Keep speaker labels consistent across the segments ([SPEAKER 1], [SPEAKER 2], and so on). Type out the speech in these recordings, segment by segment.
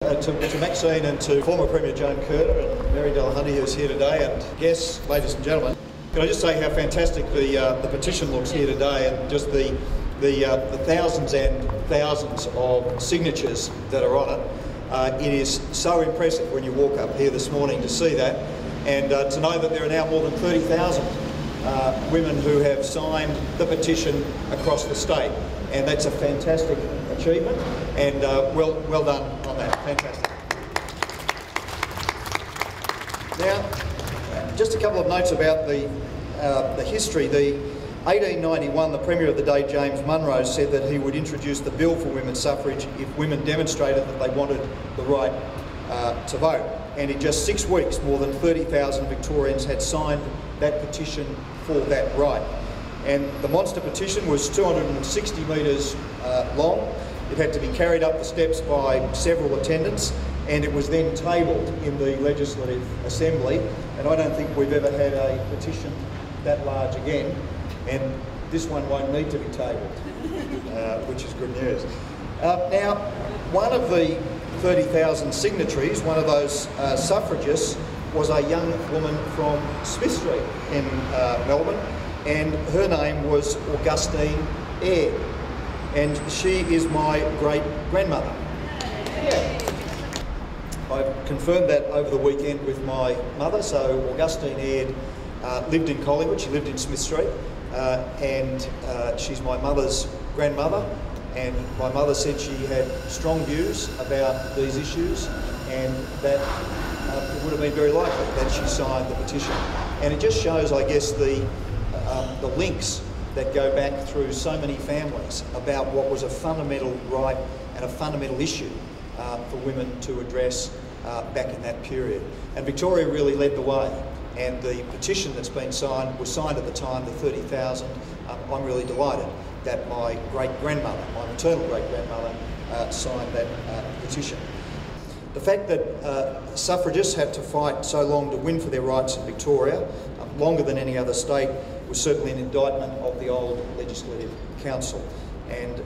[SPEAKER 1] To Maxine and to former Premier Joan Kerner and Mary Delahunty, who's here today, and guests, ladies and gentlemen, can I just say how fantastic the petition looks here today, and just the thousands and thousands of signatures that are on it. It is so impressive when you walk up here this morning to see that, and to know that there are now more than 30,000 women who have signed the petition across the state, and that's a fantastic achievement, and well done on that. Fantastic. Now, just a couple of notes about the history. The 1891, the Premier of the day, James Munro, said that he would introduce the bill for women's suffrage if women demonstrated that they wanted the right to vote. And in just 6 weeks, more than 30,000 Victorians had signed that petition for that right. And the monster petition was 260 metres long. It had to be carried up the steps by several attendants, and it was then tabled in the Legislative Assembly. And I don't think we've ever had a petition that large again, and this one won't need to be tabled, which is good news. Now, one of the 30,000 signatories, one of those suffragists, was a young woman from Smith Street in Melbourne, and her name was Augustine Aird, and she is my great-grandmother. Yeah. I confirmed that over the weekend with my mother. So Augustine Aird lived in Collingwood. She lived in Smith Street, and she's my mother's grandmother, and my mother said she had strong views about these issues, and that it would have been very likely that she signed the petition. And it just shows, I guess, the links that go back through so many families about what was a fundamental right and a fundamental issue for women to address back in that period. And Victoria really led the way, and the petition that's been signed was signed at the time, the 30,000. I'm really delighted that my great-grandmother, my maternal great-grandmother, signed that petition. The fact that suffragists had to fight so long to win for their rights in Victoria, longer than any other state, was certainly an indictment of the old Legislative Council. And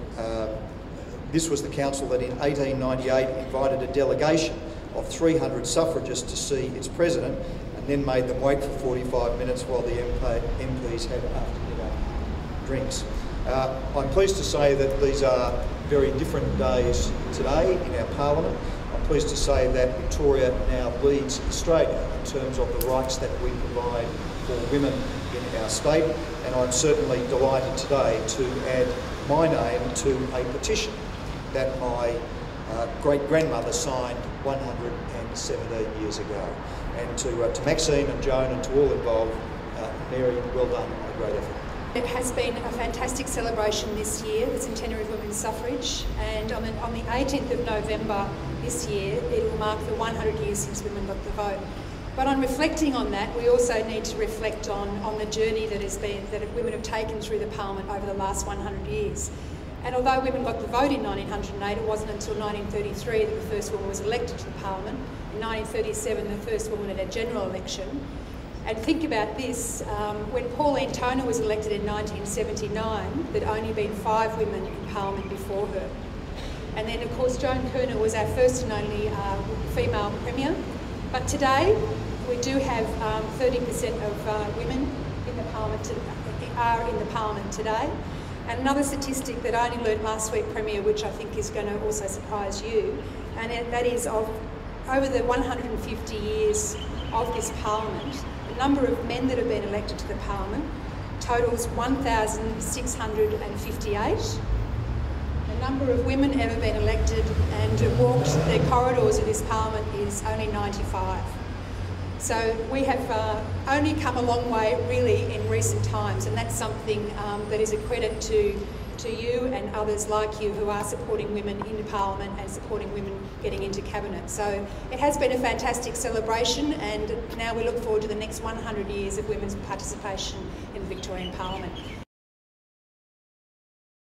[SPEAKER 1] this was the council that in 1898 invited a delegation of 300 suffragists to see its president, and then made them wait for 45 minutes while the MPs had after-dinner drinks. I'm pleased to say that these are very different days today in our Parliament. I'm pleased to say that Victoria now leads Australia in terms of the rights that we provide for women in our state, and I'm certainly delighted today to add my name to a petition that my great-grandmother signed 117 years ago. And to Maxine and Joan and to all involved, Mary, well done, a great effort.
[SPEAKER 2] It has been a fantastic celebration this year, the centenary of women's suffrage, and on the 18th of November this year, it will mark the 100 years since women got the vote. But on reflecting on that, we also need to reflect on the journey that women have taken through the Parliament over the last 100 years. And although women got the vote in 1908, it wasn't until 1933 that the first woman was elected to the Parliament. In 1937, the first woman at a general election. And think about this, when Pauline Toner was elected in 1979, there'd only been 5 women in Parliament before her. And then, of course, Joan Kerner was our first and only female Premier. But today, we do have 30% of women in the Parliament are in the Parliament today. And another statistic that I only learned last week, Premier, which I think is going to also surprise you, and that is of over the 150 years of this Parliament, the number of men that have been elected to the Parliament totals 1,658. The number of women ever been elected and walked the corridors of this Parliament is only 95. So we have only come a long way really in recent times, and that's something that is a credit to you and others like you who are supporting women into Parliament and supporting women getting into Cabinet. So it has been a fantastic celebration, and now we look forward to the next 100 years of women's participation in the Victorian Parliament.